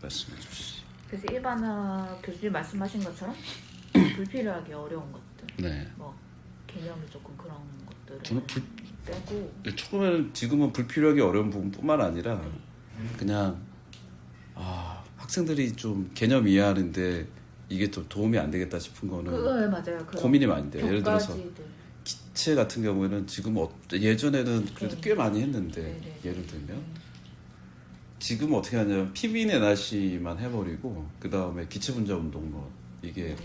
말씀해 주시죠. 그래서 일반화 교수님 말씀하신 것처럼 불필요하게 어려운 것들, 네. 뭐 개념이 조금 그런 것들을 저는 빼고 처음에는 지금은 불필요하게 어려운 부분뿐만 아니라 그냥 학생들이 좀 개념 이해하는데 이게 좀 도움이 안 되겠다 싶은 거는 그거에 맞아요. 고민이 많이 돼요. 예를 들어서 교과지들. 기체 같은 경우에는 지금 예전에는 그래도 네. 꽤 많이 했는데 네. 예를 들면 지금 어떻게 하냐면 PV 내나시만 해버리고 그 다음에 기체 분자 운동론 이게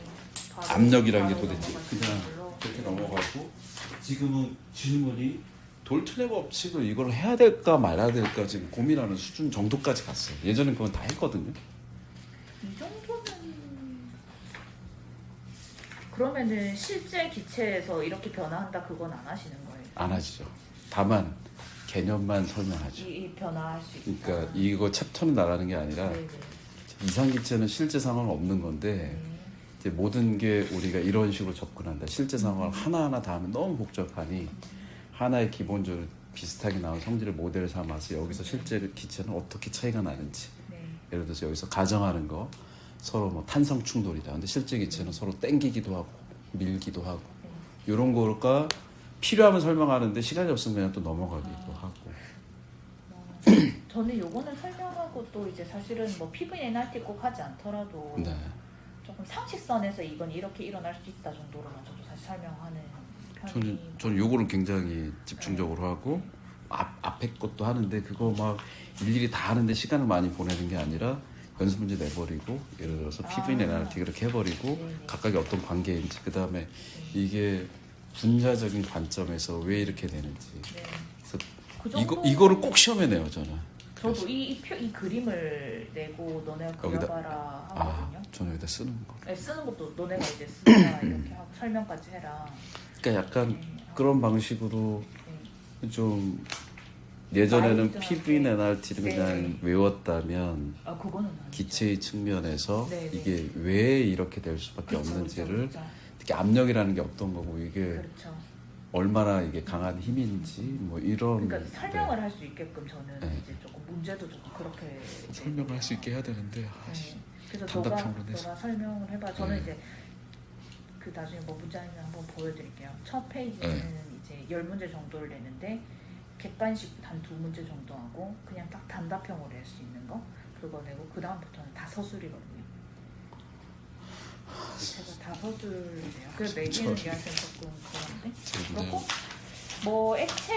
압력이라는 게 도대체 그냥 그렇게 넘어가고 지금은 질문이 돌트레 법칙을 이걸 해야 될까 말아야 될까 지금 고민하는 수준 정도까지 갔어요. 예전엔 그건 다 했거든요. 이 정도면 그러면은 실제 기체에서 이렇게 변화한다 그건 안 하시는 거예요? 안 하시죠. 다만 개념만 설명하죠. 이 변화할 수 있다. 그러니까 이거 챕터는 나가는 게 아니라 네네. 이상기체는 실제 상황은 없는 건데 이제 모든 게 우리가 이런 식으로 접근한다. 실제 상황을 하나하나 다 하면 너무 복잡하니 하나의 기본적으로 비슷하게 나온 성질을 모델 삼아서 여기서 실제 기체는 어떻게 차이가 나는지 네. 예를 들어서 여기서 가정하는 거 서로 뭐 탄성 충돌이다. 근데 실제 기체는 서로 땡기기도 하고 밀기도 하고 이런 거가 필요하면 설명하는데 시간이 없으면 그냥 또 넘어가기도 하고. 저는 요거는 설명하고 또 이제 사실은 뭐 피부 NRT 꼭 하지 않더라도 네. 조금 상식선에서 이건 이렇게 일어날 수 있다 정도로만 저도 사실 설명하는 편이. 저는 요거를 굉장히 집중적으로 하고 앞에 것도 하는데 그거 막 일일이 다 하는데 시간을 많이 보내는 게 아니라 연습 문제 내버리고 예를 들어서 PV NRT 이렇게 해버리고 네네. 각각이 어떤 관계인지 그 다음에 이게 분자적인 관점에서 왜 이렇게 되는지 네. 그래서 그 정도- 이거를 꼭 시험에 내요 저는. 저도 이 그림을 내고 너네가 여기다- 그려봐라 하거든요. 저는 여기다 쓰는 거. 네, 쓰는 것도 너네가 이제 쓰라 이렇게 하고 설명까지 해라. 그러니까 약간 네. 그런 방식으로 네. 좀 예전에는 아이들한테- PV NRT를 네. 그냥 외웠다면 그거는 아니죠. 기체의 측면에서 네, 네. 이게 왜 이렇게 될 수밖에 그렇죠, 없는지를 그렇죠. 특히 압력이라는 게 어떤 거고 이게 그렇죠. 얼마나 이게 강한 힘인지 뭐 이런 그러니까 설명을 할 수 있게끔 저는 네. 이제 조금 문제도 조금 그렇게 설명을 할 수 있게 해야 되는데 네. 그래서 단답형으로 내서. 너가 설명을 해봐. 저는 네. 이제 그 나중에 뭐 문제아니면 한번 보여드릴게요. 첫 페이지는 네. 이제 10문제 정도를 내는데 객관식 한 2문제 정도 하고 그냥 딱 단답형으로 낼 수 있는 거 그거 내고 그 다음부터는 다 서술이거든요. 제가 다 서술이에요. 그래서 내기는 얘한테 조금 그런데 그렇고 뭐 액체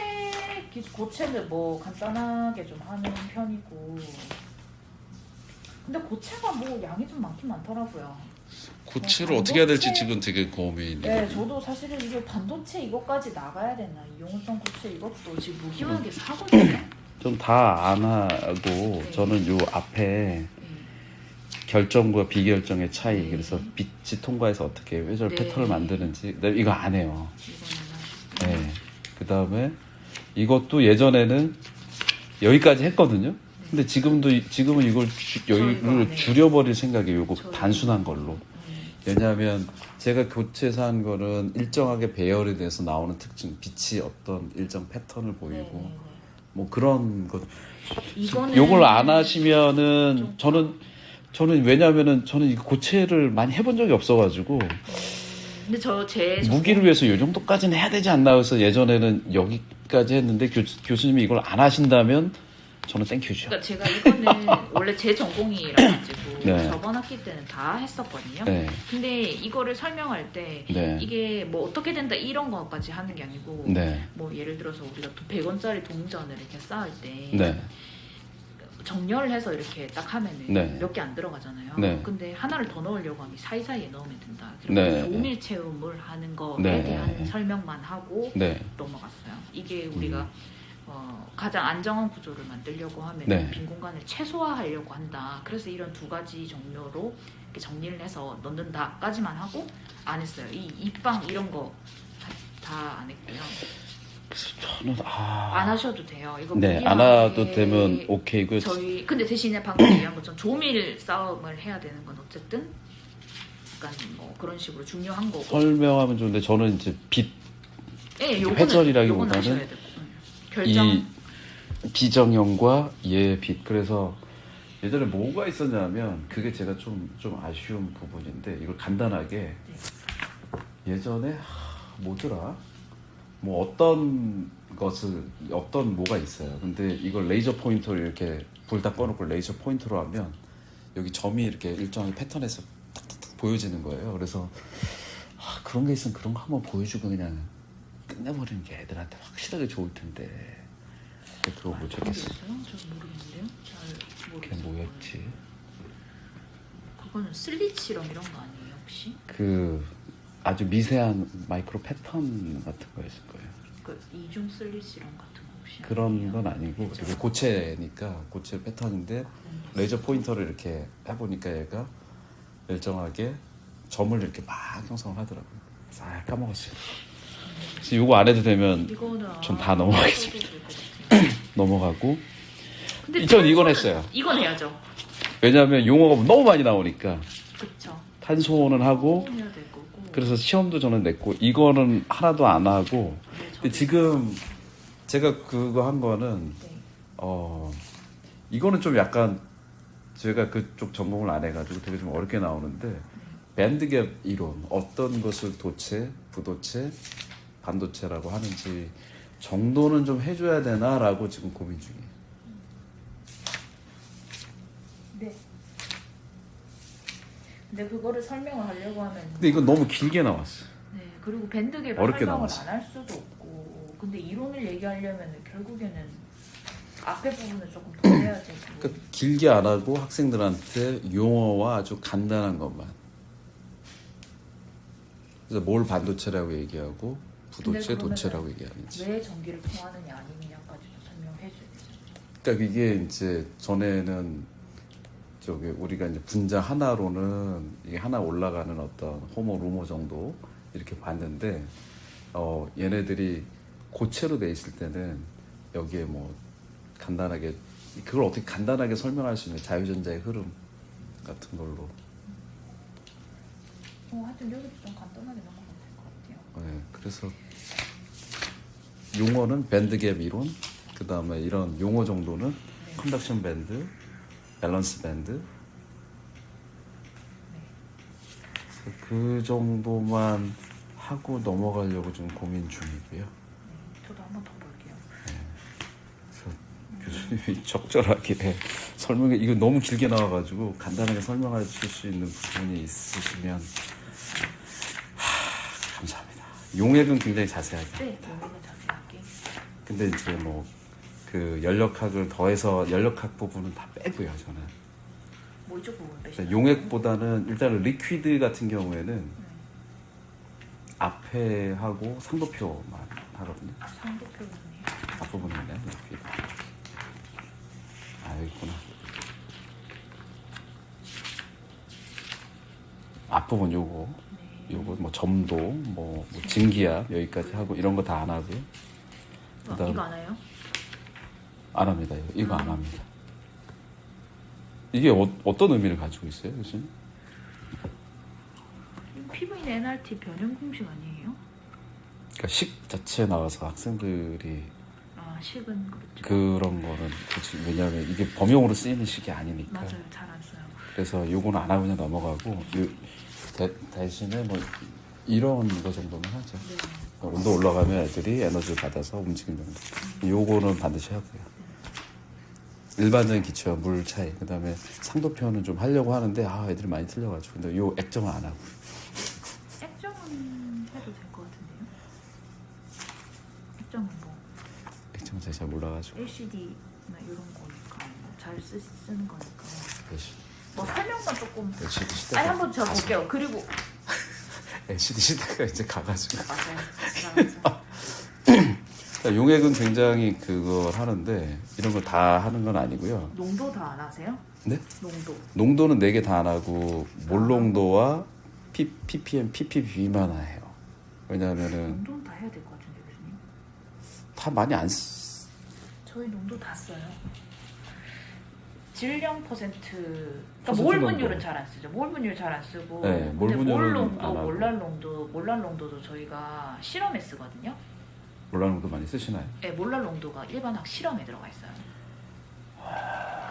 고체는 뭐 간단하게 좀 하는 편이고 근데 고체가 뭐 양이 좀 많긴 많더라고요. 고치를 어떻게 해야 될지 지금 되게 고민이거든요. 네, 저도 사실은 이게 반도체 이것까지 나가야 되나 이용성 고체 이것도 지금 무기하게 사거든요. 좀 다 안 하고 저는 요 앞에 결정과 비결정의 차이 그래서 빛이 통과해서 어떻게 회절 네. 패턴을 만드는지 네, 이거 안 해요. 이거는 네. 그 다음에 이것도 예전에는 여기까지 했거든요. 근데 지금은 이걸 이거 안 여기를 해요. 줄여버릴 생각이에요. 요거 저희가. 단순한 걸로. 왜냐하면 제가 교체해서 한 거는 일정하게 배열이 돼서 나오는 특징, 빛이 어떤 일정 패턴을 보이고 뭐 그런 것. 이거는 요걸 안 하시면은 저는 왜냐하면은 저는 이 고체를 많이 해본 적이 없어가지고 근데 제 무기를 위해서 요 정도까지는 해야 되지 않나 해서 예전에는 여기까지 했는데 교수님이 이걸 안 하신다면 저는 땡큐죠. 그러니까 제가 이거는 원래 제 전공이라 가지고 네. 저번 학기 때는 다 했었거든요. 네. 근데 이거를 설명할 때 네. 이게 뭐 어떻게 된다 이런 거까지 하는 게 아니고 네. 뭐 예를 들어서 우리가 100원짜리 동전을 이렇게 쌓을 때 네. 정렬을 해서 이렇게 딱 하면은 네. 몇 개 안 들어가잖아요. 네. 근데 하나를 더 넣으려고 하면 사이사이에 넣으면 된다. 네. 그래서 조밀 체험을 하는 거에 네. 대한 설명만 하고 네. 넘어갔어요. 이게 우리가 가장 안정한 구조를 만들려고 하면 네. 빈 공간을 최소화하려고 한다. 그래서 이런 두 가지 종류로 이렇게 정리를 해서 넣는다까지만 하고 안 했어요. 이 입방 이런 거 다 안 했고요. 그래서 저는 안 하셔도 돼요. 이거 네, 무기화에 안 해도 되면 오케이고. 저희 근데 대신에 방금 얘기한 것처럼 조밀 싸움을 해야 되는 건 어쨌든 약간 뭐 그런 식으로 중요한 거고. 설명하면 좋은데 저는 이제 빛 예, 요거는 회전이라기보다는 하셔야 되고. 결정. 이 비정형과 얘의 빛 그래서 예전에 뭐가 있었냐면 그게 제가 좀 아쉬운 부분인데 이걸 간단하게 예전에 뭐더라? 뭐 어떤 뭐가 있어요. 근데 이걸 레이저 포인터로 이렇게 불 다 꺼놓고 레이저 포인터로 하면 여기 점이 이렇게 일정하게 패턴에서 탁탁탁 보여지는 거예요. 그래서 그런 게 있으면 그런 거 한번 보여주고 그냥 끝내버리는 게 애들한테 확실하게 좋을 텐데 그거 못 찾겠어. 저는 모르겠는데요. 잘 그게 모르겠어요. 뭐였지? 그거는 슬리치럼 이런 거 아니에요 혹시? 그 아주 미세한 마이크로 패턴 같은 거였을 거예요. 그 이중 슬리치럼 같은 거 혹시? 그런 아니에요? 건 아니고 그죠? 이게 고체니까 고체 패턴인데 레이저 포인터를 이렇게 해보니까 얘가 일정하게 점을 이렇게 막 형성을 하더라고요. 싹 까먹었어요. 그래서 이거 안 해도 되면 이거는 전 다 넘어가겠습니다. 써도 될것 같아요. 넘어가고 근데 전 이건 했어요. 이건 해야죠. 왜냐하면 용어가 너무 많이 나오니까 그쵸. 탄소는 하고 해야 될 거고. 그래서 시험도 저는 냈고 이거는 하나도 안 하고 근데 지금 제가 그거 한 거는 네. 이거는 좀 약간 제가 그쪽 전공을 안 해가지고 되게 좀 어렵게 나오는데 밴드갭 이론 어떤 것을 도체, 부도체, 반도체라고 하는지 정도는 좀 해줘야 되나라고 지금 고민 중이에요. 네. 근데 그거를 설명을 하려고 하면 근데 이건 너무 길게 나왔어요. 네, 그리고 밴드갭을 어렵게 설명을 나왔어. 안 할 수도 없고 근데 이론을 얘기하려면 결국에는 앞에 부분을 조금 더 해야 되고 그러니까 길게 안 하고 학생들한테 용어와 아주 간단한 것만. 그래서 뭘 반도체라고 얘기하고 부도체, 근데 그러면은 도체라고 얘기하는지. 왜 전기를 통하느냐 아니냐까지도 설명해 줘야 되죠. 그러니까 이게 이제 전에는 저기 우리가 이제 분자 하나로는 이게 하나 올라가는 어떤 호모 루모 정도 이렇게 봤는데 얘네들이 고체로 돼 있을 때는 여기에 뭐 간단하게 그걸 어떻게 간단하게 설명할 수 있는 자유전자의 흐름 같은 걸로. 하여튼 여기도 좀 간단하게 넘어가면 될 것 같아요. 네, 그래서 용어는 밴드갭 이론, 그 다음에 이런 용어 정도는 네. 컨덕션 밴드, 밸런스 밴드. 네. 그래서 그 정도만 하고 넘어가려고 좀 고민 중이고요. 네, 저도 한번 더 볼게요. 그래서 교수님이 적절하게 설명해, 이거 너무 길게 나와가지고 간단하게 설명해 주실 수 있는 부분이 있으시면 감사합니다. 용액은 굉장히 자세하게. 네, 용어는 자세하게. 근데 이제 뭐 그 연력학을 더해서 연력학 부분은 다 빼고요, 저는. 뭐 이쪽 부분 빼시나요? 용액보다는 일단은 리퀴드 같은 경우에는 앞에 하고 상도표만 하거든요. 상도표는 앞부분은 있네, 리퀴드. 여기 있구나. 앞부분 요거 뭐 점도 뭐 증기압 여기까지 하고 이런 거 다 안 하고요. 그다음 이거 안 해요? 안 합니다. 이거 안 합니다. 이게 어떤 의미를 가지고 있어요, 교수님? PV는 NRT 변형 공식 아니에요? 그러니까 식 자체에 나와서 학생들이 식은 그렇죠. 그런 거는 그치, 왜냐하면 이게 범용으로 쓰이는 식이 아니니까. 맞아요, 잘 안 써요. 그래서 요거는 안 하고 그냥 넘어가고 대신에 뭐 이런 거 정도는 하죠. 네. 온도 올라가면 애들이 에너지를 받아서 움직임 정도. 요거는 반드시 하고요. 일반적인 기초와 물 차이, 그 다음에 상도표는 좀 하려고 하는데 애들이 많이 틀려가지고 근데 요 액정은 안 하고. 액정은 해도 될 것 같은데요? 액정은 뭐 액정은 제가 잘 몰라가지고. LCD나 이런 거니까 잘 쓰는 거니까 LCD, 뭐 설명만 조금 LCD 시대가 한번 저 볼게요. 그리고 LCD 시대가 이제 가가지고. 맞아요. 용액은 굉장히 그걸 하는데 이런 거 다 하는 건 아니고요. 농도 다 안 하세요? 네? 농도. 농도는 4개 다 안 하고 몰농도와 ppm, ppb만 해요. 왜냐하면은 농도는 다 해야 될 것 같은데 교수님. 다 많이 안 쓰. 저희 농도 다 써요. 질량 퍼센트. 그러니까 퍼센트 몰분율은 농도. 잘 안 쓰죠. 몰분율 잘 안 쓰고. 네, 근데 몰분율은 몰농도, 안 하고. 몰랄농도도 저희가 실험에 쓰거든요. 몰라농도 많이 쓰시나요? 네, 몰랄농도가 일반 학 실험에 들어가 있어요.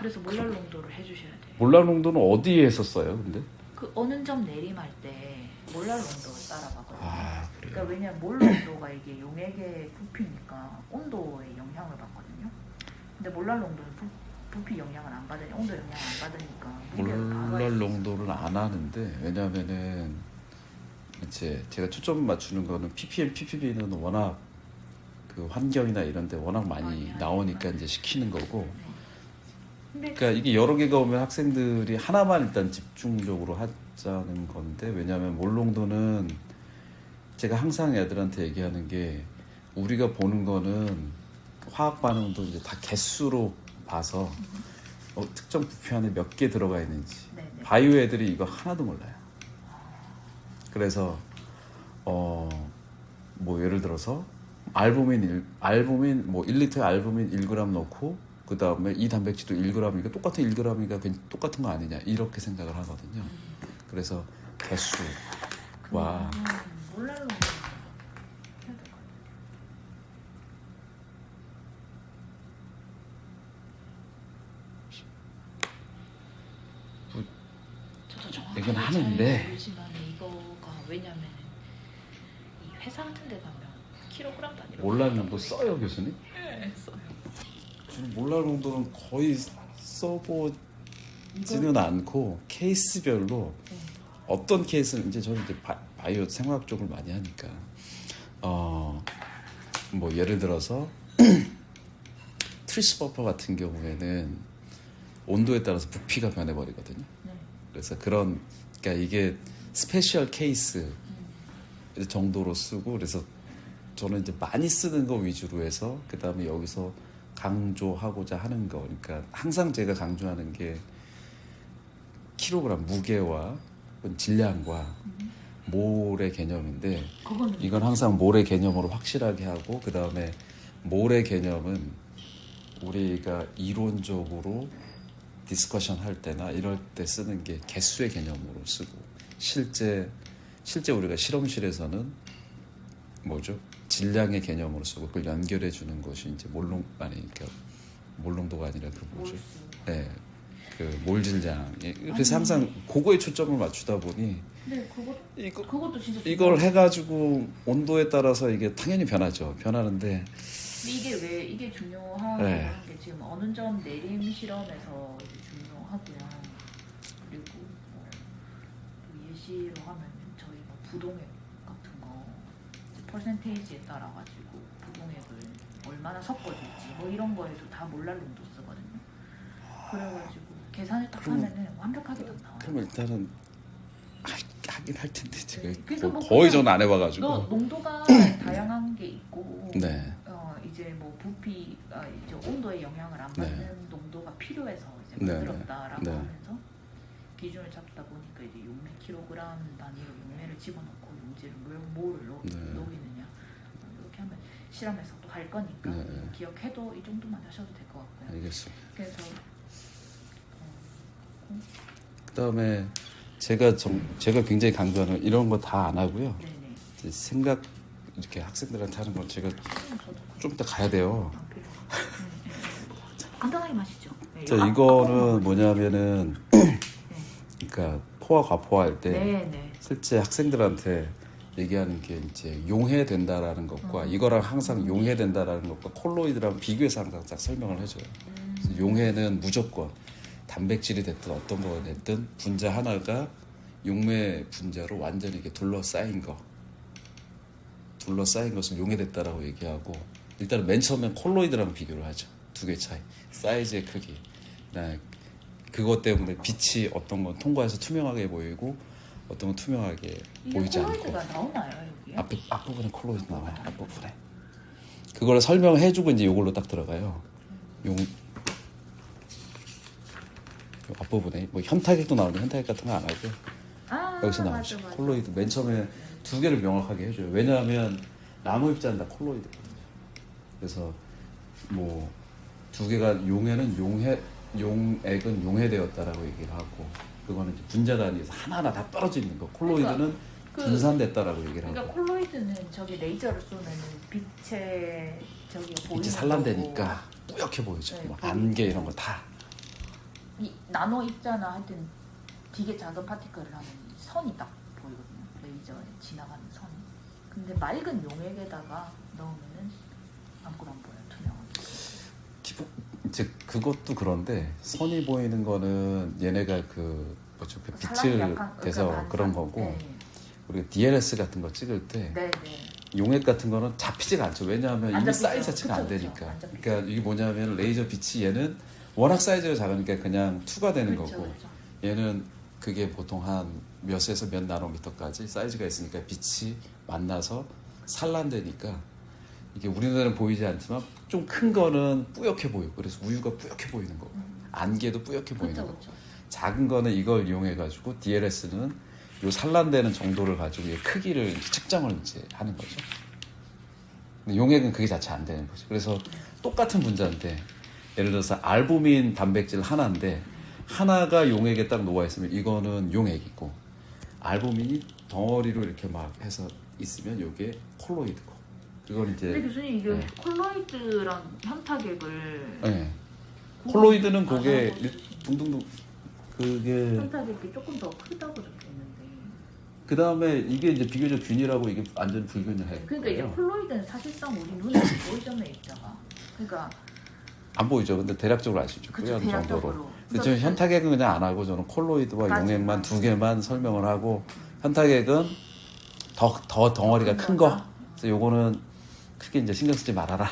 그래서 몰랄 농도를 해주셔야 돼요. 몰랄 농도는 어디에 했었어요, 근데? 그 어느 점 내림할 때 몰랄 농도를 따라가거든요. 아, 그래요? 그러니까 왜냐면 몰 농도가 이게 용액의 부피니까 온도에 영향을 받거든요. 근데 몰랄 농도는 부피 영향을 안 받으니 온도 영향을 안 받으니까 무게를 몰랄 강화해서 농도를 안 하는데 왜냐면은 이제 제가 초점 맞추는 거는 ppm, ppb는 워낙 그 환경이나 이런 데 워낙 많이 나오니까 이제 시키는 거고 근데 그러니까 이게 여러 개가 오면 학생들이 하나만 일단 집중적으로 하자는 건데 왜냐하면 몰 농도는 제가 항상 애들한테 얘기하는 게 우리가 보는 거는 화학 반응도 이제 다 개수로 봐서 특정 부피 안에 몇 개 들어가 있는지 네네. 바이오 애들이 이거 하나도 몰라요. 그래서 뭐 예를 들어서 알부민 뭐 1리터에 알부민 1g 넣고 그 다음에 이 단백질도 1g이니까 똑같은 1g이니까 똑같은 거 아니냐 이렇게 생각을 하거든요. 그래서 개수와 몰랄 농도 해야 될까요? 저도 정확하게 이건 잘 하는데. 모르지만 이거가 왜냐면 이 회사 같은 데 가면 킬로그램 단위로 몰랄 농도 써요, 교수님? 네, 써요. 저는 몰랄 농도는 거의 써보지는 않고 케이스별로 네. 어떤 케이스는 이제 저는 이제 바이오 생화학 쪽을 많이 하니까 뭐 예를 들어서 트리스 버퍼 같은 경우에는 온도에 따라서 부피가 변해버리거든요. 네. 그래서 그러니까 이게 스페셜 케이스 정도로 쓰고 그래서 저는 이제 많이 쓰는 거 위주로 해서 그 다음에 여기서 강조하고자 하는 거 그러니까 항상 제가 강조하는 게 킬로그램 무게와 질량과 몰의 개념인데 그거는 이건 항상 몰의 개념으로 확실하게 하고 그 다음에 몰의 개념은 우리가 이론적으로 디스커션 할 때나 이럴 때 쓰는 게 개수의 개념으로 쓰고 실제 우리가 실험실에서는 뭐죠? 질량의 개념으로 쓰고 그걸 연결해 주는 것이 이제 그러니까 몰농도가 아니라 그 뭐죠? 네, 그 몰질량. 그래서 항상 그거에 초점을 맞추다 보니 네, 그것도 진짜 이걸 해가지고 온도에 따라서 이게 당연히 변하죠. 변하는데 이게 왜 이게 중요한 네. 게 지금 어느 점 내림 실험에서 이제 중요하고요. 그리고 또 예시로 하면 저희 뭐 부동액 같은 거 퍼센테이지에 따라 가지고 부동액을 얼마나 섞어줄지 뭐 이런 거에도 다 몰랄 농도 쓰거든요. 그래가지고 계산을 딱 하면은 완벽하게 다 나와요. 그럼 일단은 하긴 할 텐데 제가 그러니까 뭐 거의 그냥 전 안 해봐가지고 농도가 다양한 게 있고 네. 이제 뭐 부피가 이제 온도에 영향을 안 받는 농도가 필요해서 이제 네. 만들었다라고 네. 하면서 기준을 잡다 보니까 이제 용매 킬로그램 단위로 용매를 집어넣고 용지를 뭐를 녹이느냐 이렇게 하면 실험에서 또 할 거니까 네. 기억해도 이 정도만 하셔도 될 것 같고요. 알겠습니다. 그래서 그다음에 제가 굉장히 강조하는 이런 거 다 안 하고요. 네네. 이제 생각 이렇게 학생들한테 하는 건 제가 저도 좀 이따 가야 돼요. 안 필요. 간단하게 마시죠. 네, 자 이거는 뭐냐면은 그러니까 포화 과포화할 때 네네. 실제 학생들한테 얘기하는 게 이제 용해된다라는 것과 이거랑 항상 용해된다라는 것과 콜로이드랑 비교해서 항상 딱 설명을 해줘요. 그래서 용해는 무조건 단백질이 됐든 어떤 거가 됐든 분자 하나가 용매 분자로 완전히 이렇게 둘러싸인 것을 용해됐다라고 얘기하고 일단은 맨 처음엔 콜로이드랑 비교를 하죠. 두 개 차이, 사이즈의 크기. 그것 때문에 빛이 어떤 건 통과해서 투명하게 보이고 어떤 건 투명하게 보이지 않고 콜로이드가 나오나요 여기에? 앞부분에 콜로이드 나와요. 앞부분에 그걸 설명해주고 이제 이걸로 딱 들어가요. 요 앞부분에 뭐 현타액도 나오는데 현타액 같은 거 안 하고 여기서 나오죠. 맞아. 콜로이드 맨 처음에 두 개를 명확하게 해줘요. 왜냐하면 나무 입자는 다 콜로이드거든요. 그래서 뭐 두 개가 용액은 용해되었다라고 얘기를 하고 그거는 이제 분자 단위에서 하나하나 다 떨어져 있는 거. 콜로이드는 분산됐다라고 얘기를 하고. 그러니까 콜로이드는 저기 레이저를 쏘면 빛에 저기 보이는 빛이 산란되니까 뿌옇게 보이죠. 네, 뭐 안개 이런 거 다. 이 나노 입자나 하여튼 되게 작은 파티클을 하면 이 선이 딱 보이거든요. 레이저에 지나가는 선이. 근데 맑은 용액에다가 넣으면은 아무것도 안 보여요. 투명하게. 기본 이제 그것도 그런데 선이 보이는 거는 얘네가 그 뭐죠 그 빛을 대서 그런 거고 네. 우리가 DLS 같은 거 찍을 때 네. 용액 같은 거는 잡히지가 않죠. 왜냐하면 안 이미 잡히죠. 사이즈 자체가 안 그쵸, 되니까. 안 잡히죠. 그러니까 이게 뭐냐면 레이저 빛이 얘는 워낙 사이즈가 작으니까 그냥 투가 되는 그쵸, 거고 그쵸. 얘는 그게 보통 한 몇에서 몇 나노미터까지 사이즈가 있으니까 빛이 만나서 산란되니까 이게 우리나라는 보이지 않지만 좀 큰 거는 뿌옇게 보이고 그래서 우유가 뿌옇게 보이는 거고 안개도 뿌옇게 보이는 그쵸, 거고 그쵸. 작은 거는 이걸 이용해 가지고 DLS는 요 산란되는 정도를 가지고 이 크기를 측정을 이제 하는 거죠. 근데 용액은 그게 자체 안 되는 거죠. 그래서 똑같은 분자인데 예를 들어서 알부민 단백질 하나인데 하나가 용액에 딱 녹아 있으면 이거는 용액이고 알부민이 덩어리로 이렇게 막 해서 있으면 이게 콜로이드고 그건 이제 근데 교수님 이게 네. 콜로이드랑 현타객을 네. 콜로이드는 안 그게 하고 둥둥둥 그게 현타객이 조금 더 크다고 적혀있는데 그 다음에 이게 이제 비교적 균일하고 이게 완전 불균일해요. 그러니까 이제 콜로이드는 사실상 우리 눈에 안 보이잖아요 입자가. 그러니까 안 보이죠. 근데 대략적으로 알 수 있죠. 그쵸, 그 정도로. 대략적으로. 근데 저는 현타객은 그냥 안 하고 저는 콜로이드와 까지만. 용액만 두 개만 설명을 하고 현타객은 더 덩어리가 큰 거. 그래서 요거는 크게 이제 신경 쓰지 말아라.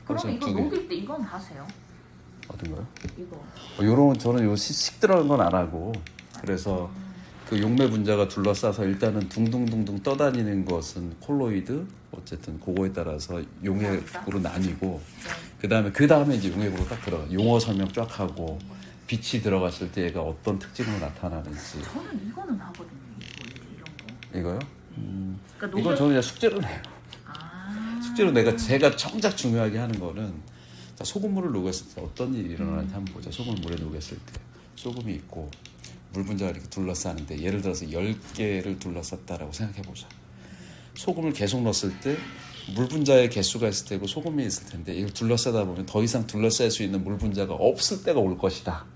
그럼 그래서 이거 두 개. 녹일 때 이건 하세요? 어떤 거요? 이거 요런 저는 요 식 들어간 건 안 하고 그래서 그 용매 분자가 둘러싸서 일단은 둥둥둥둥 떠다니는 것은 콜로이드 어쨌든 그거에 따라서 용액으로 나뉘고 그 다음에 이제 용액으로 딱 들어가 용어 설명 쫙 하고 빛이 들어갔을 때 얘가 어떤 특징으로 나타나는지 저는 이거는 하거든요. 이거 이런 거. 이거요? 그러니까 이건 저는 그냥 숙제로 내요. 아. 실제로 제가 정작 중요하게 하는 거는 자, 소금물을 녹였을 때 어떤 일이 일어나는지 한번 보자. 소금물에 녹였을 때 소금이 있고 물 분자가 이렇게 둘러싸는데 예를 들어서 10개를 둘러쌌다라고 생각해 보자. 소금을 계속 넣었을 때 물 분자의 개수가 있을 테고 소금이 있을 텐데 이걸 둘러싸다 보면 더 이상 둘러쌀 수 있는 물 분자가 없을 때가 올 것이다.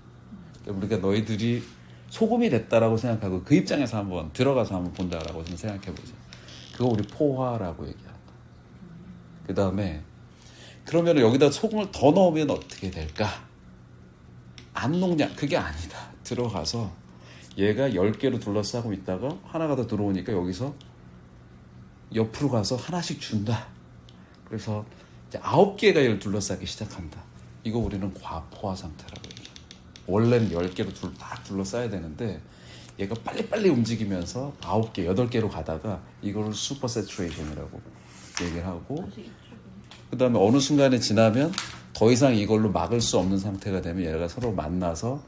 그러니까 우리가 너희들이 소금이 됐다라고 생각하고 그 입장에서 한번 들어가서 한번 본다라고 좀 생각해 보자. 그거 우리 포화라고 얘기한다. 그 다음에 그러면 여기다 소금을 더 넣으면 어떻게 될까? 안 녹냐? 그게 아니다. 들어가서 얘가 10개로 둘러싸고 있다가 하나가 더 들어오니까 여기서 옆으로 가서 하나씩 준다. 그래서 이제 9개가 얘를 둘러싸기 시작한다. 이거 우리는 과포화 상태라고 얘기해요. 원래는 10개로 딱 둘러싸야 되는데 얘가 빨리빨리 움직이면서 9개, 8개로 가다가 이거를 슈퍼 세츄레이션이라고 얘기를 하고 그 다음에 어느 순간에 지나면 더 이상 이걸로 막을 수 없는 상태가 되면 얘가 서로 만나서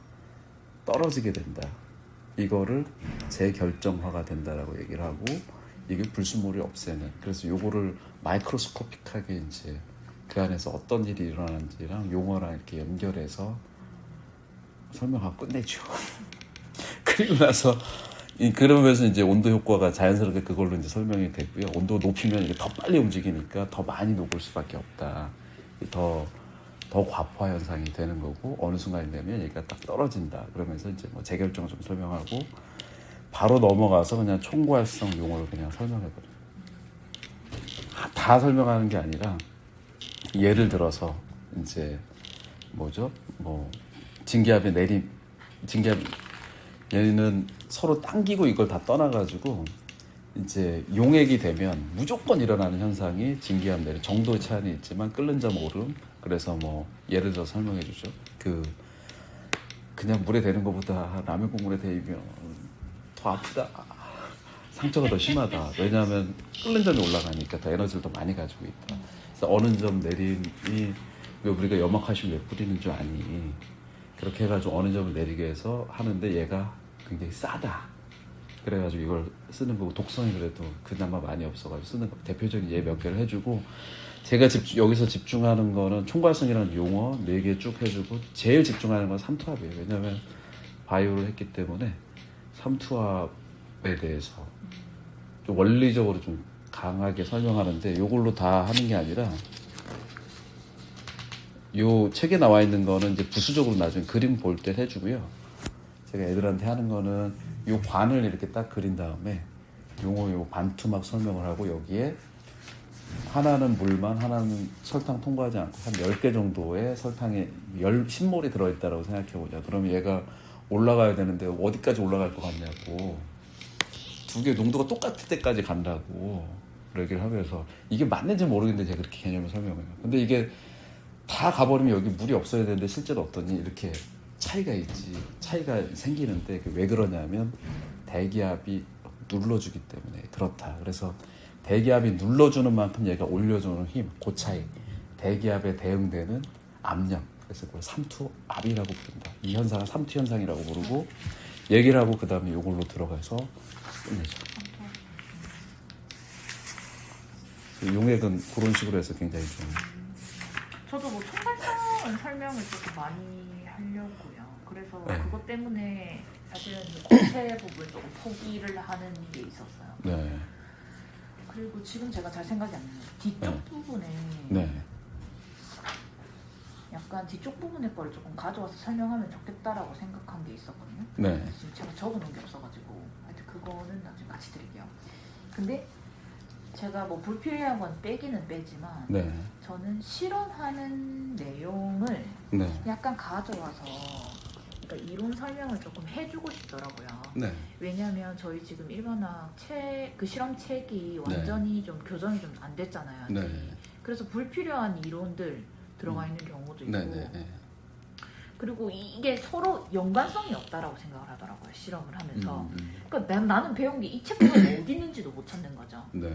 떨어지게 된다. 이거를 재결정화가 된다라고 얘기를 하고 이게 불순물이 없애는. 그래서 요거를 마이크로스코픽하게 이제 그 안에서 어떤 일이 일어나는지랑 용어랑 이렇게 연결해서 설명하고 끝내죠. 그리고 나서 그러면서 이제 온도 효과가 자연스럽게 그걸로 이제 설명이 되고요. 온도 높이면 이게 더 빨리 움직이니까 더 많이 녹을 수밖에 없다. 더 과포화 현상이 되는 거고 어느 순간이 되면 얘가 딱 떨어진다. 그러면서 이제 뭐 재결정을 좀 설명하고 바로 넘어가서 그냥 총괄성 용어를 그냥 설명해버려요. 다 설명하는 게 아니라 예를 들어서 이제 뭐죠? 뭐 증기압의 내림, 증기압 얘는 서로 당기고 이걸 다 떠나가지고 이제 용액이 되면 무조건 일어나는 현상이 증기압 내림 정도의 차이는 있지만 끓는 점 오름. 그래서 뭐 예를 들어 설명해 주죠. 그냥 물에 대는 것보다 라면 국물에 대이면 더 아프다. 상처가 더 심하다. 왜냐하면 끓는 점이 올라가니까 더 에너지를 더 많이 가지고 있다. 그래서 어느 점 내림이 왜 우리가 염화칼슘 왜 뿌리는 줄 아니? 그렇게 해가지고 어느 점을 내리게 해서 하는데 얘가 굉장히 싸다. 그래가지고 이걸 쓰는 거고 독성이 그래도 그나마 많이 없어가지고 쓰는 거. 대표적인 예 몇 개를 해주고 제가 여기서 집중하는 거는 총괄성이라는 용어 4개 쭉 해주고 제일 집중하는 건 삼투압이에요. 왜냐하면 바이오를 했기 때문에 삼투압에 대해서 좀 원리적으로 좀 강하게 설명하는데 이걸로 다 하는 게 아니라 요 책에 나와 있는 거는 이제 부수적으로 나중에 그림 볼 때 해주고요. 제가 애들한테 하는 거는 요 관을 이렇게 딱 그린 다음에 요 반투막 설명을 하고 여기에 하나는 물만 하나는 설탕 통과하지 않고 한 10개 정도의 설탕에 신몰이 들어있다고 생각해보자. 그러면 얘가 올라가야 되는데 어디까지 올라갈 것 같냐고, 두 개 농도가 똑같을 때까지 간다고 얘기를 하면서, 이게 맞는지 모르겠는데 제가 그렇게 개념을 설명해요. 근데 이게 다 가버리면 여기 물이 없어야 되는데 실제로 없더니 이렇게 차이가 생기는데 왜 그러냐면 대기압이 눌러주기 때문에 그렇다. 그래서 대기압이 눌러주는 만큼 얘가 올려주는 힘, 그 차이, 대기압에 대응되는 압력, 그래서 그걸 삼투압이라고 부른다. 이 현상을 삼투 현상이라고 부르고 얘기를 하고 그 다음에 이걸로 들어가서 끝내죠. 용액은 그런 식으로 해서 굉장히 좀. 저도 뭐 총괄성은 설명을 조금 많이 하려고요. 그래서 네. 그것 때문에 사실은 고체 부분 조금 포기를 하는 게 있었어요. 네. 그리고 지금 제가 잘 생각이 안 나요. 뒤쪽 부분에 네. 약간 뒤쪽 부분의 거를 조금 가져와서 설명하면 좋겠다라고 생각한 게 있었거든요. 네. 지금 제가 적어놓은 게 없어가지고 하여튼 그거는 나중에 같이 드릴게요. 근데 제가 뭐 불필요한 건 빼기는 빼지만 네. 저는 실험하는 내용을 네. 약간 가져와서 그러니까 이론 설명을 조금 해주고 싶더라고요. 네. 왜냐하면 저희 지금 일반학 그 실험책이 완전히 좀 교정이 좀 안 됐잖아요. 아직. 네. 그래서 불필요한 이론들 들어가 있는 경우도 있고, 네. 네. 그리고 이게 서로 연관성이 없다라고 생각을 하더라고요. 실험을 하면서. 음. 그러니까 나는 배운 게 이 책보다 어디 있는지도 못 찾는 거죠. 네.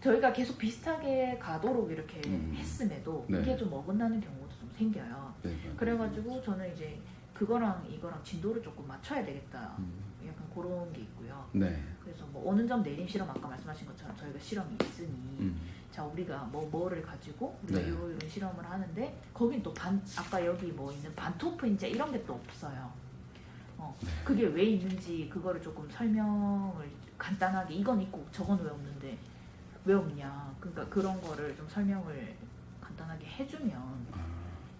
저희가 계속 비슷하게 가도록 이렇게 했음에도 네. 이게 좀 어긋나는 경우도 좀 생겨요. 네. 그래가지고 저는 이제 그거랑 이거랑 진도를 조금 맞춰야 되겠다. 약간 그런 게 있고요. 네. 그래서 뭐 오는 점 내림 실험 아까 말씀하신 것처럼 저희가 실험이 있으니 자 우리가 뭐를 가지고 우리가 네. 이런 실험을 하는데 거긴 또 아까 여기 뭐 있는 반토프 인제 이런 게 또 없어요. 네. 그게 왜 있는지 그거를 조금 설명을 간단하게 이건 있고 저건 왜 없는데 왜 없냐. 그러니까 그런 거를 좀 설명을 간단하게 해주면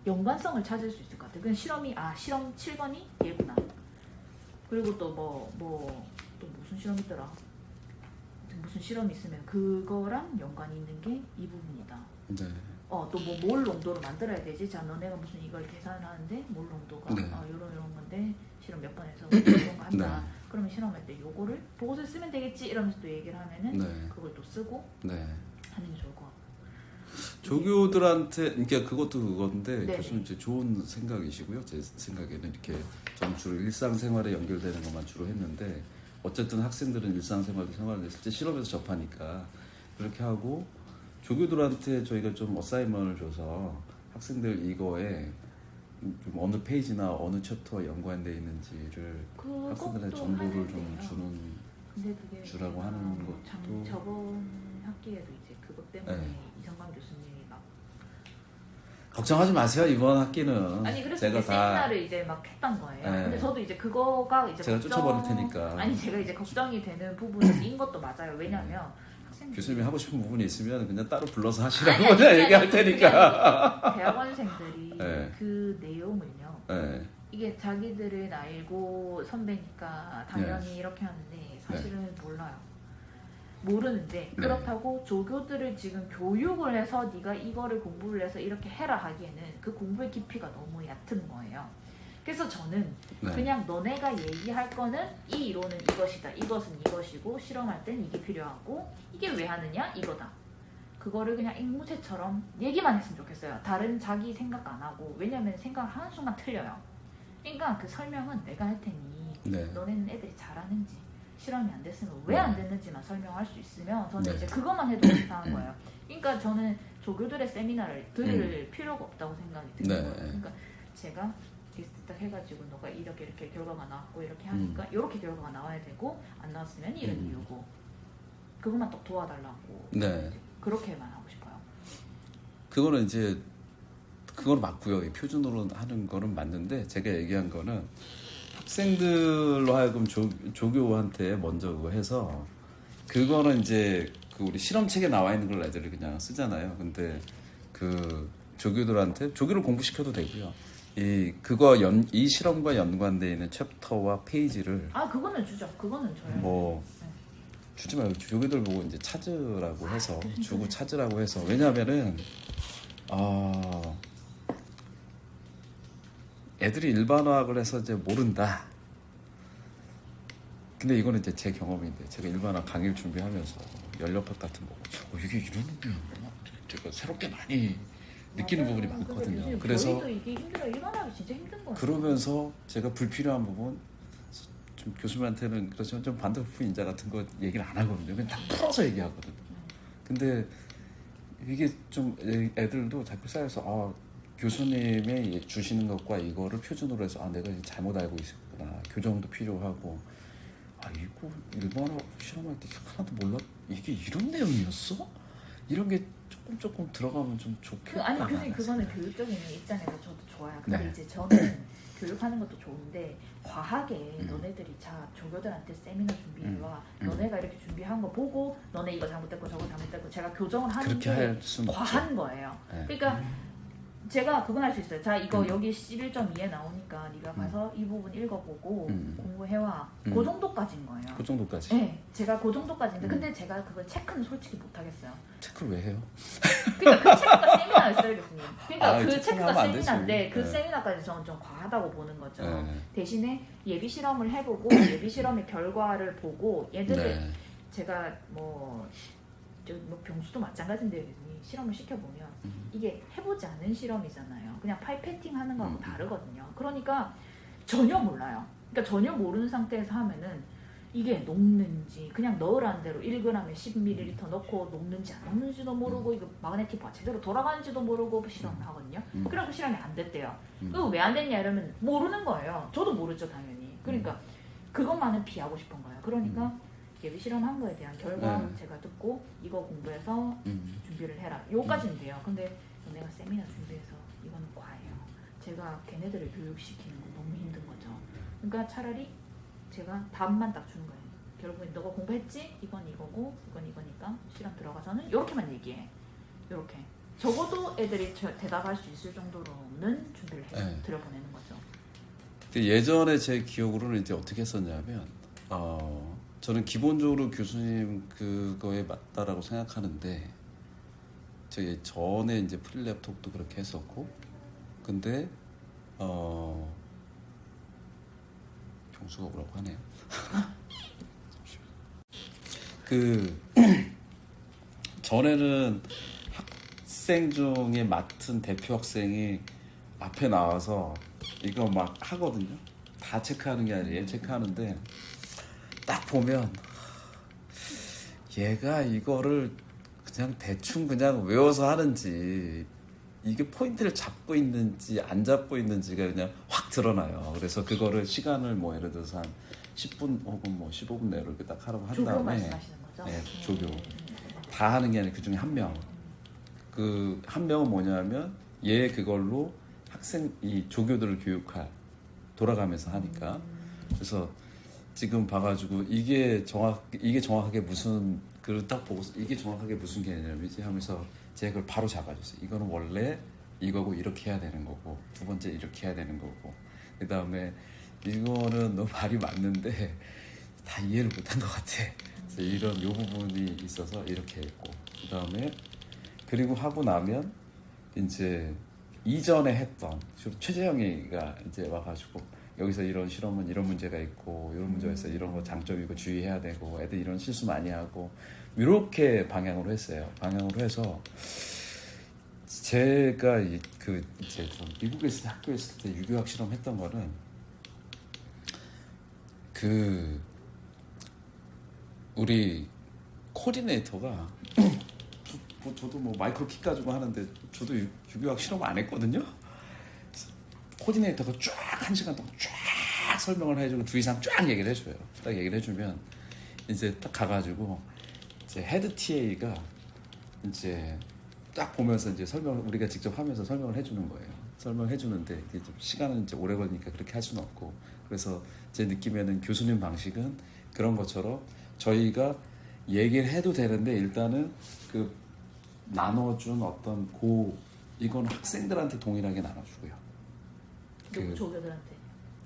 연관성을 찾을 수 있을 것 같아요. 그냥 실험이 실험 7번이 얘구나. 그리고 또 또 무슨 실험이 있더라. 무슨 실험이 있으면 그거랑 연관이 있는 게 이 부분이다. 네. 또 뭐 몰 농도로 만들어야 되지. 자 너네가 무슨 이걸 계산을 하는데 몰 농도가 네. 이런 건데 실험 몇 번 해서 이런 거 한다. 네. 그러면 실험할 때 요거를 보고서 쓰면 되겠지 이러면서 또 얘기를 하면은 네. 그걸 또 쓰고 네. 하는 게 좋을 것 같고. 조교들한테, 그러니까 그것도 그건데 네네. 교수님 이제 좋은 생각이시고요. 제 생각에는 이렇게 저는 주로 일상생활에 연결되는 것만 주로 했는데 어쨌든 학생들은 일상생활도 생활을 실제 실험에서 접하니까 그렇게 하고, 조교들한테 저희가 좀 어사이먼을 줘서 학생들 이거에 좀 어느 페이지나 어느 챕터와 연관되어 있는지를 학생들한테 정보를 좀 주라고 하는 것도. 저번 학기에도 이제 그것 때문에 네. 이성광 교수님이 막 걱정하지 마세요. 이번 학기는 아니 그래서 제가 이제 다 세미나를 이제 막 했던 거예요. 네. 근데 저도 이제 그거가 이제 제가 쫓아버릴 테니까. 아니 제가 이제 걱정이 되는 부분인 것도 맞아요. 왜냐하면 학생들이 교수님이 하고 싶은 부분이 있으면 그냥 따로 불러서 하시라고 아니, 그냥 얘기할 그게 테니까. 대학원생들이 네. 그 내용을요. 네. 이게 자기들은 알고 선배니까 당연히 이렇게 하는데 사실은 몰라요. 모르는데 그렇다고 조교들을 지금 교육을 해서 네가 이거를 공부를 해서 이렇게 해라 하기에는 그 공부의 깊이가 너무 얕은 거예요. 그래서 저는 그냥 너네가 얘기할 거는 이 이론은 이것이다. 이것은 이것이고 실험할 땐 이게 필요하고 이게 왜 하느냐 이거다. 그거를 그냥 앵무새처럼 얘기만 했으면 좋겠어요. 다른 자기 생각 안 하고. 왜냐면 생각을 하는 순간 틀려요. 그러니까 그 설명은 내가 할 테니 너네는 애들이 잘하는지 실험이 안 됐으면 왜 안 됐는지만 설명할 수 있으면 저는 이제 그것만 해도 괜찮은 거예요. 그러니까 저는 조교들의 세미나를 들을 필요가 없다고 생각이 드는 거예요. 그러니까 제가 테스트 딱 해가지고 너가 이렇게 결과가 나왔고 이렇게 하니까 이렇게 결과가 나와야 되고 안 나왔으면 이런 이유고 그것만 또 도와달라고 이제 그렇게만 하고 싶어요. 그거는 이제 그거는 맞고요. 표준으로 하는 거는 맞는데 제가 얘기한 거는 학생들로 하여금 조교한테 먼저 그거 해서 그거는 이제 그 우리 실험책에 나와 있는 걸 애들이 그냥 쓰잖아요. 근데 그 조교들한테 조교를 공부시켜도 되고요. 이 실험과 연관되어 있는 챕터와 페이지를 그거는 주죠. 그거는 줘요. 뭐 네. 주지 말고 조교들 보고 이제 찾으라고 해서 진짜. 주고 찾으라고 해서 왜냐하면은 애들이 일반화학을 해서 이제 모른다. 근데 이거는 이제 제 경험인데 제가 일반화 강의를 준비하면서 연료법 같은 거 보고 이게 이런 의미였나? 제가 새롭게 많이 느끼는 부분이 많거든요. 그래서 교리도 이게 힘들어. 일반화하기 진짜 힘든 거예요. 그러면서 제가 불필요한 부분 좀 교수님한테는 그렇지만 좀 반대품 인자 같은 거 얘기를 안 하거든요. 그냥 다 풀어서 얘기하거든요. 근데 이게 좀 애들도 자꾸 쌓여서 교수님이 주시는 것과 이거를 표준으로 해서 내가 잘못 알고 있었구나. 교정도 필요하고 이거 일반화 실험할 때 하나도 몰라? 이게 이런 내용이었어? 이런 게 조금 들어가면 좀 좋겠다. 아니 교수님 그거는 교육적인 입장에서 저도 좋아요. 근데 이제 저는 교육하는 것도 좋은데 과하게 너네들이 조교들한테 세미나 준비해와 너네가 이렇게 준비한 거 보고 너네 이거 잘못됐고 저거 잘못됐고 제가 교정을 하는 게 과한 거예요. 그러니까 제가 그건 할 수 있어요. 자 이거 여기 11.2에 나오니까 네가 가서 이 부분 읽어보고 공부해와. 그 정도까지인 거예요. 그 정도까지? 네, 제가 그 정도까지인데 근데 제가 그걸 체크는 솔직히 못하겠어요. 체크를 왜 해요? 그러니까 그 체크가 세미나였어요, 교수님. 그러니까 그 체크가 안 되지. 세미나인데 그 세미나까지 저는 좀 과하다고 보는 거죠. 대신에 예비 실험을 해보고 예비 실험의 결과를 보고 얘들을 제가 뭐 병수도 마찬가지인데 교수님 실험을 시켜보면 이게 해보지 않은 실험이잖아요. 그냥 파이패팅 하는 거하고 다르거든요. 그러니까 전혀 몰라요. 그러니까 전혀 모르는 상태에서 하면은 이게 녹는지 그냥 넣으라는 대로 1g에 10ml 넣고 녹는지 안 녹는지도 모르고 이거 마그네틱과 제대로 돌아가는지도 모르고 실험을 하거든요. 그래서 실험이 안 됐대요. 그리고 왜 안 됐냐 이러면 모르는 거예요. 저도 모르죠 당연히. 그러니까 그것만은 피하고 싶은 거예요. 그러니까 예비 실험한 거에 대한 결과 제가 듣고 이거 공부해서 준비를 해라. 요까지는 돼요. 근데 내가 세미나 준비해서 이거는 과해요. 제가 걔네들을 교육시키는 건 너무 힘든 거죠. 그러니까 차라리 제가 답만 딱 주는 거예요. 결국엔 너가 공부했지? 이건 이거고 이건 이거니까 실험 들어가서는 이렇게만 얘기해. 이렇게. 적어도 애들이 대답할 수 있을 정도로는 준비를 해서 들여보내는 거죠. 예전에 제 기억으로는 이제 어떻게 했었냐면 저는 기본적으로 교수님 그거에 맞다라고 생각하는데 저희 전에 이제 프리랩톡도 그렇게 했었고 근데 병수가 뭐라고 하네요. 전에는 학생 중에 맡은 대표 학생이 앞에 나와서 이거 막 하거든요. 다 체크하는 게 아니라 얘 체크하는데 딱 보면 얘가 이거를 그냥 대충 그냥 외워서 하는지 이게 포인트를 잡고 있는지 안 잡고 있는지가 그냥 확 드러나요. 그래서 그거를 시간을 뭐 예를 들어서 한 10분 혹은 뭐 15분 내로 이렇게 딱 하라고 한 조교 다음에 말씀하시는 거죠? 네, 조교 다 하는 게 아니라 그 중에 한 명. 그 한 명은 뭐냐면 얘 그걸로 학생 이 조교들을 돌아가면서 하니까 그래서 지금 봐가지고 이게 정확하게 무슨 그걸 딱 보고서 이게 정확하게 무슨 개념이지 하면서 제가 그걸 바로 잡아줬어요. 이거는 원래 이거고 이렇게 해야 되는 거고 두 번째 이렇게 해야 되는 거고 그 다음에 이거는 너 말이 맞는데 다 이해를 못한 것 같아. 그래서 이런 요 부분이 있어서 이렇게 했고 그 다음에 그리고 하고 나면 이제 이전에 했던 최재영이가 이제 와가지고 여기서 이런 실험은 이런 문제가 있고 이런 문제가 있어 이런 거 장점이고 주의해야 되고 애들 이런 실수 많이 하고 이렇게 방향으로 했어요. 방향으로 해서 제가 그 이제 좀 미국에 있을 때 학교에 있을 때 유교학 실험 했던 거는 그 우리 코디네이터가 저도 뭐 마이크로 키 가지고 하는데 저도 유교학 실험 안 했거든요. 코디네이터가 쫙 1시간 동안 쫙 설명을 해주고 2 이상 쫙 얘기를 해줘요. 딱 얘기를 해주면 이제 딱 가가지고 이제 헤드 TA가 이제 딱 보면서 이제 우리가 직접 하면서 설명을 해주는 거예요. 설명을 해주는데 이게 좀 시간은 이제 오래 걸리니까 그렇게 할 수는 없고 그래서 제 느낌에는 교수님 방식은 그런 것처럼 저희가 얘기를 해도 되는데 일단은 그 나눠준 어떤 이건 학생들한테 동일하게 나눠주고요. 조교들한테.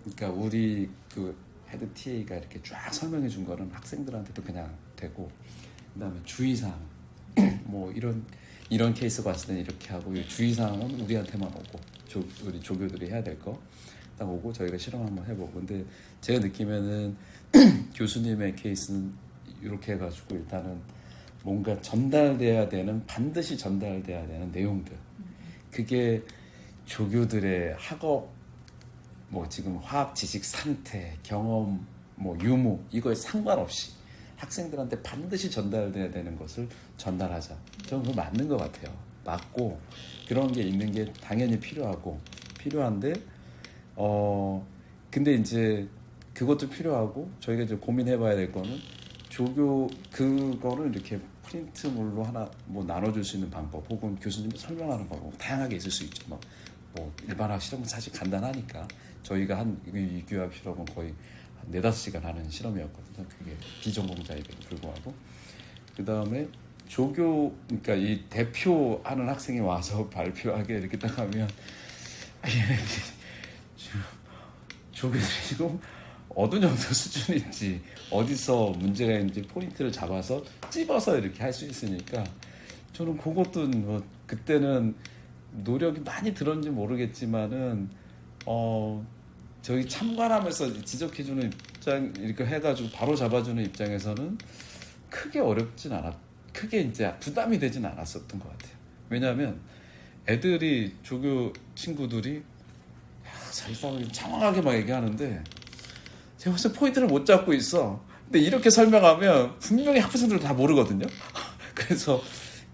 그러니까 우리 그 헤드 TA가 이렇게 쫙 설명해 준 거는 학생들한테도 그냥 되고, 그다음에 주의사항 뭐 이런 케이스가 왔을 때는 이렇게 하고, 주의사항은 우리한테만 오고 우리 조교들이 해야 될 거 딱 오고 저희가 실험 한번 해보고. 근데 제가 느끼면은 교수님의 케이스는 이렇게 해가지고 일단은 뭔가 반드시 전달돼야 되는 내용들, 그게 조교들의 학업, 뭐 지금 화학 지식 상태, 경험, 뭐 유무, 이거에 상관없이 학생들한테 반드시 전달돼야 되는 것을 전달하자. 저는 그거 맞는 것 같아요. 맞고, 그런 게 있는 게 당연히 필요한데, 근데 이제 그것도 필요하고, 저희가 이제 고민해봐야 될 거는 그거를 이렇게 프린트물로 하나 뭐 나눠줄 수 있는 방법, 혹은 교수님이 설명하는 방법 다양하게 있을 수 있죠. 뭐 일반학 실험은 사실 간단하니까, 저희가 한 유기화학 실험은 거의 한 4-5시간 하는 실험이었거든요. 그게 비전공자에게도 불구하고. 그 다음에 그러니까 이 대표하는 학생이 와서 발표하게 이렇게 딱 하면, 조교들이 지금 어느 정도 수준인지, 어디서 문제가 있는지 포인트를 잡아서 찝어서 이렇게 할 수 있으니까, 저는 그것도 뭐 그때는 노력이 많이 들었는지 모르겠지만은 저희 참관하면서 지적해주는 입장 이렇게 해가지고 바로 잡아주는 입장에서는 크게 이제 부담이 되진 않았었던 것 같아요. 왜냐하면 애들이, 조교 친구들이 자기싸움이 장황하게 막 얘기하는데 제가 무슨 포인트를 못 잡고 있어. 근데 이렇게 설명하면 분명히 학부생들은 다 모르거든요. 그래서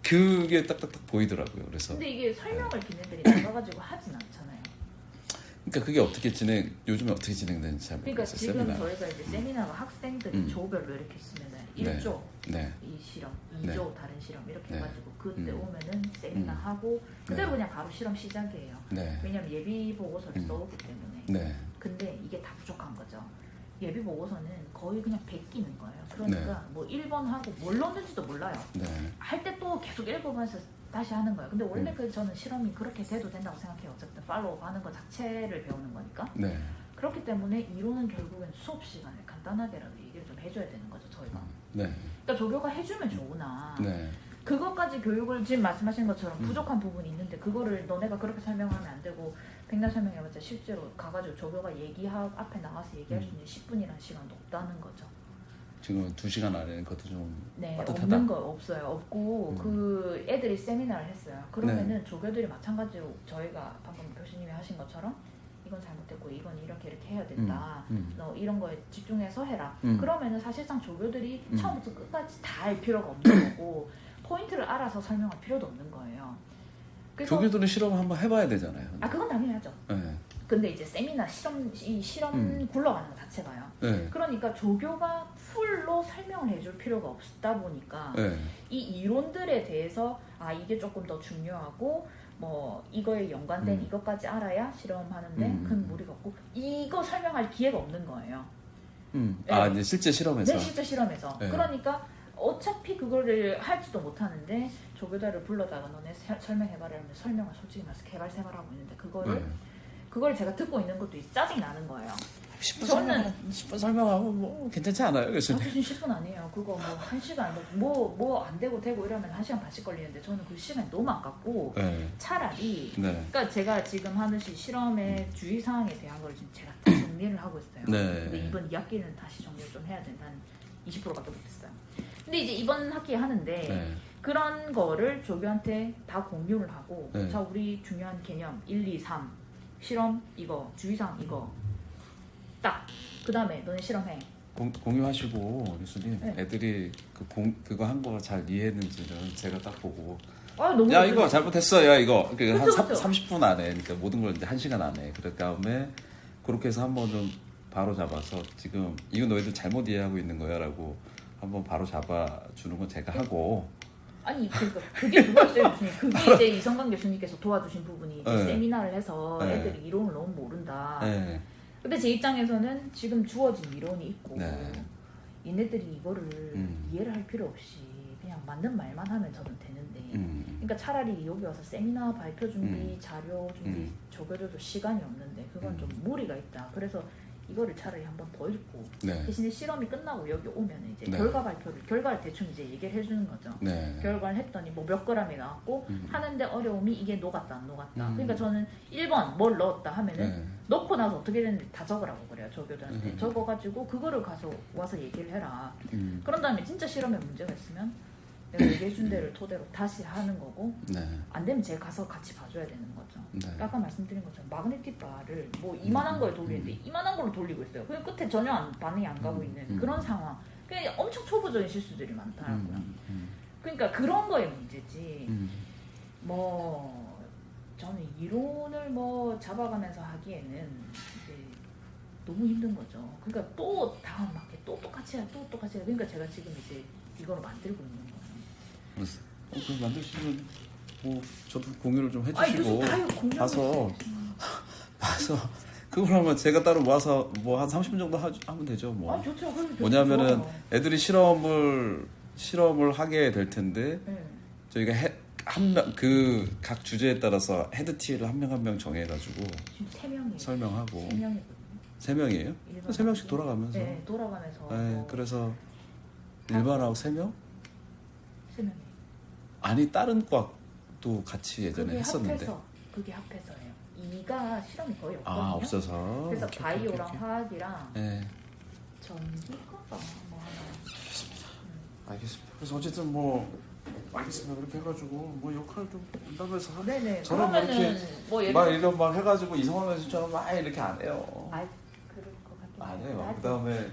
그게 딱딱딱 보이더라고요. 그래서 근데 이게 설명을 걔네들이 나가가지고 하진 않잖아요. 그러니까 그게 요즘에 어떻게 진행되는지 잘 그러니까 모르겠어요. 지금 세미나. 저희가 이제 세미나가 학생들이 조별로 이렇게 쓰면은 1조 네. 이 실험, 네. 2조 다른 실험 이렇게 네. 해가지고 그때 오면은 세미나 하고 그대로 그냥 바로 실험 시작이에요. 네. 왜냐면 예비 보고서를 써오기 때문에. 네. 근데 이게 다 부족한 거죠. 예비 보고서는 거의 그냥 베끼는 거예요. 그러니까 뭐 1번 하고 뭘 넣는지도 몰라요. 네. 할 때 또 계속 읽으면서 다시 하는 거예요. 근데 원래 저는 실험이 그렇게 돼도 된다고 생각해요. 어쨌든 팔로우 하는 거 자체를 배우는 거니까. 네. 그렇기 때문에 이론은 결국엔 수업 시간에 간단하게라도 얘기를 좀 해줘야 되는 거죠, 저희가. 네. 그러니까 조교가 해주면 좋으나 네. 그것까지 교육을 지금 말씀하신 것처럼 부족한 부분이 있는데 그거를 너네가 그렇게 설명하면 안 되고 백날 설명해봤자 실제로 가가지고 조교가 앞에 나가서 얘기할 수 있는 10분이라는 시간도 없다는 거죠. 지금 2시간 안에 그것도 좀 네, 빠듯하다. 없는 거 없어요. 없고 그 애들이 세미나를 했어요. 그러면은 네. 조교들이 마찬가지로 저희가 방금 교수님이 하신 것처럼 이건 잘못됐고 이건 이렇게 해야 된다. 너 이런 거에 집중해서 해라. 그러면은 사실상 조교들이 처음부터 끝까지 다 알 필요가 없는 거고 포인트를 알아서 설명할 필요도 없는 거예요. 그래서 조교들은 실험 한번 해봐야 되잖아요. 그건 당연히 하죠. 네. 근데 이제 세미나 실험 굴러가는 것 자체가요. 네. 그러니까 조교가 풀로 설명을 해줄 필요가 없다 보니까 네. 이 이론들에 대해서 이게 조금 더 중요하고 뭐 이거에 연관된 이것까지 알아야 실험하는데 큰 무리가 없고 이거 설명할 기회가 없는 거예요. 네. 이제 실제 실험에서. 네, 실제 실험에서. 네. 그러니까 어차피 그거를 할지도 못하는데 조교자를 불러다가 너네 설명해봐라 하면 설명을 솔직히 말해서 개발생활하고 있는데 그걸 제가 듣고 있는 것도 짜증이 나는 거예요. 10분 설명하고 뭐 괜찮지 않아요, 교수님? 무슨 10분 아니에요. 그거 뭐 1시간 뭐 안 되고 이러면 1시간 반씩 걸리는데 저는 그 시간이 너무 아깝고 네. 차라리 네. 그러니까 제가 지금 하듯이 실험의 주의사항에 대한 걸 지금 제가 다 정리를 하고 있어요. 네. 근데 이번 2학기는 다시 정리를 좀 해야 된다. 한 20%밖에 못했어요. 근데 이제 이번 학기에 하는데 네. 그런 거를 조교한테 다 공유를 하고 네. 자 우리 중요한 개념 1, 2, 3 실험 이거 주의사항 이거 딱 그 다음에 너네 실험해. 공유하시고 교수님, 네. 애들이 그거 한 거 잘 이해했는지는 제가 딱 보고 너무 야 이거 잘못했어, 야 이거 한 그쵸. 30분 안에, 그러니까 모든 걸 이제 1시간 안에, 그럴 다음에 그렇게 해서 한번 좀 바로 잡아서 지금 이거 너희들 잘못 이해하고 있는 거야라고 한번 바로 잡아주는 건 제가 하고. 아니 그러니까 그게 그거였어요 교수님. 그게 이제 이성광 교수님께서 도와주신 부분이 이제 네. 세미나를 해서 네. 애들이 이론을 너무 모른다. 네. 근데 제 입장에서는 지금 주어진 이론이 있고 네. 얘네들이 이거를 이해를 할 필요 없이 그냥 그냥 맞는 말만 하면 저는 되는데 그러니까 차라리 여기 와서 세미나 발표 준비, 자료 준비 적어줘도 시간이 없는데 그건 좀 무리가 있다. 그래서 이거를 차라리 한번 더 읽고 네. 대신에 실험이 끝나고 여기 오면 이제 네. 결과를 대충 이제 얘기를 해주는 거죠. 네. 결과를 했더니 뭐 몇 그램이 나왔고 하는데 어려움이 이게 녹았다 안 녹았다. 그러니까 저는 1번 뭘 넣었다 하면은 네. 넣고 나서 어떻게 됐는지 다 적으라고 그래요. 조교들한테 적어가지고 그거를 가서 와서 얘기를 해라. 그런 다음에 진짜 실험에 문제가 있으면 내가 얘기해준 데를 토대로 다시 하는 거고 네. 안 되면 제가 가서 같이 봐줘야 되는 거죠. 네. 아까 말씀드린 것처럼 마그네틱 바를 뭐 이만한 거에 돌리는데 이만한 걸로 돌리고 있어요. 그냥 끝에 전혀 반응이 안 가고 있는 그런 상황. 그냥 엄청 초보적인 실수들이 많더라고요. 그러니까 그런 거에 문제지. 뭐 저는 이론을 뭐 잡아가면서 하기에는 이제 너무 힘든 거죠. 그러니까 또 다음 맞게 또 똑같이 해야 또 똑같이 해야. 그러니까 제가 지금 이제 이거를 만들고 있는 거예요. 그 만드시면 뭐 저도 공유를 좀 아니, 해주시고 무슨 다요, 공유를 봐서 그걸 하면 제가 따로 모아서 뭐 한 30분 정도 하면 되죠. 뭐 아 좋죠. 그럼 뭐냐면은 좋아요. 애들이 실험을 하게 될 텐데 네. 저희가 그 각 주제에 따라서 헤드 티를 한 명 한 명 정해가지고 지금 3명이에요. 설명하고 3명이거든요. 3명이에요? 3명씩 돌아가면서 네, 돌아가면서. 네, 뭐 그래서 일반하고 3명? 3명이에요. 아니 다른 과도 같이 예전에 했었는데 그게 합해서예요. 2가 실험이 거의 없거든요. 아 없어서 그래서 오케이, 바이오랑 오케이. 화학이랑 네. 전기과가 뭐 하나. 알겠습니다. 그래서 어쨌든 뭐 알겠습니다. 그렇게 해가지고 뭐 역할도 분담해서 네네. 저는 뭐 그러면은 이렇게 뭐 예를 막 이런 막 해가지고 이상한 애들처럼 막 이렇게 안 해요. 그럴 것 같긴 안 해요. 해요. 그 다음에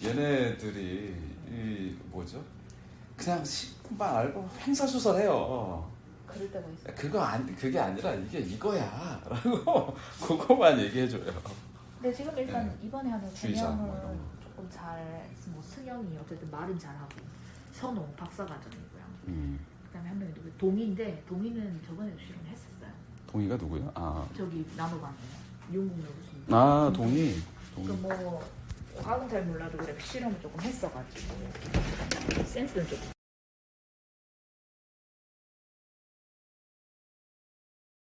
얘네들이 이 뭐죠? 그냥 식품만 알고 횡설수설해요. 그럴 때가 있어요. 그게 아니라 이게 이거야라고 그거만 얘기해줘요. 근데 지금 일단 네. 이번에 하는 주의사 뭐 분명은 이런 거. 조금 뭐 승영이 어쨌든 말은 잘하고 선호 박사과정이고요. 그다음에 한 명이 누구 동희인데 동희는 저번에도 실험했었어요. 동희가 누구야? 아, 저기 나노반에 유목로 무슨. 아 동희. 그뭐 과학은 잘 몰라도 그래 실험을 조금 했어가지고 센스는 조금